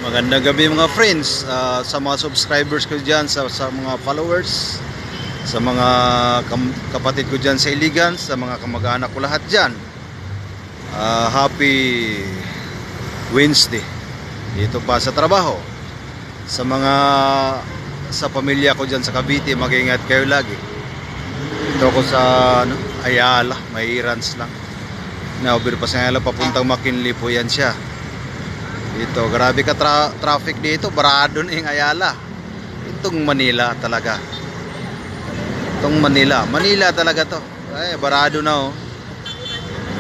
Magandang gabi mga friends, sa mga subscribers ko dyan, sa mga followers, sa mga kapatid ko dyan sa Iligan, sa mga kamag-anak ko lahat dyan. Happy Wednesday dito pa sa trabaho. Sa pamilya ko dyan sa Cavite, mag-ingat kayo lagi. Ito ako sa Ayala, may errands lang. Naubir pa sa Ayala, papuntang McKinley po yan siya. Dito, grabe ka traffic dito, barado na yung Ayala. Itong Manila talaga. Itong Manila talaga to. Ay, barado na oh.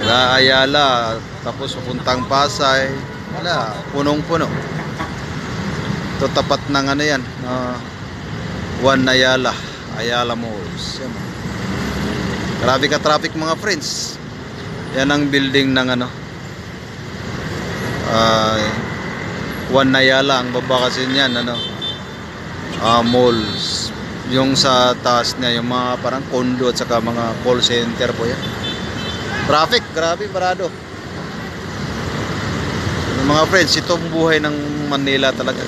Wala Ayala, tapos pupuntang Pasay. Wala, punong-puno. Ito tapat ng ano yan, One Ayala Malls. Yan. Grabe ka traffic mga friends. Yan ang building ng ano, One Ayala, ang baba kasi niyan ano, malls. Yung sa taas niya, yung mga parang condo at saka mga call center po yan. Traffic, grabe, barado. Mga friends, itong buhay ng Manila talaga.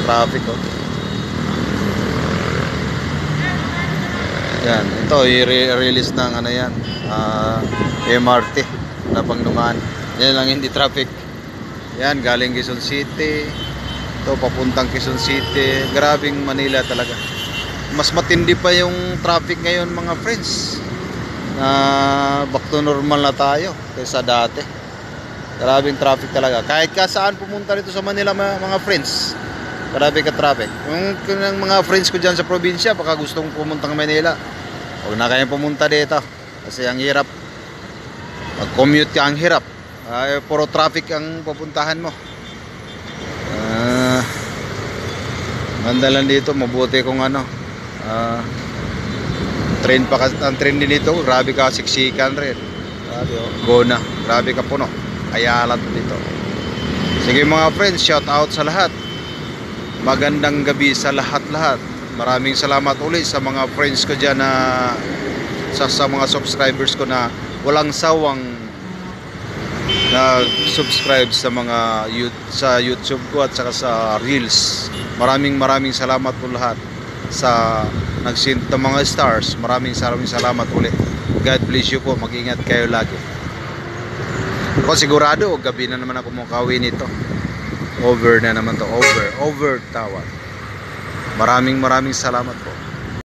Traffic oh. Yan, ito i-release ng ano yan, MRT na pangdumaan. Yan lang hindi traffic. Yan, galing Quezon City. Ito, papuntang Quezon City. Grabing Manila talaga. Mas matindi pa yung traffic ngayon mga friends. Back to normal na tayo kaysa dati. Grabing traffic talaga. Kahit ka saan pumunta dito sa Manila mga friends. Grabe ka traffic. Kung mga friends ko dyan sa probinsya, baka gustong pumunta ng Manila, huwag na kayong pumunta dito. Kasi ang hirap. Mag-commute ka, ang hirap. Puro traffic ang pupuntahan mo. Ganda lang dito, mabuti kung ano, train pa kasi, ang train din dito, grabe ka siksikan rin. Grabe oh, go na, grabe ka puno. Ayala dito. Sige mga friends, shout out sa lahat. Magandang gabi sa lahat-lahat. Maraming salamat ulit sa mga friends ko dyan na sa mga subscribers ko na walang sawang nag-subscribe sa mga sa YouTube ko at saka sa Reels. Maraming salamat po lahat sa nag-send ng mga stars. Maraming salamat ulit. God bless you po. Mag-ingat kayo lagi. Ako sigurado gabi na naman ako mukawin nito. Over na naman to. Over tawad. Maraming salamat po.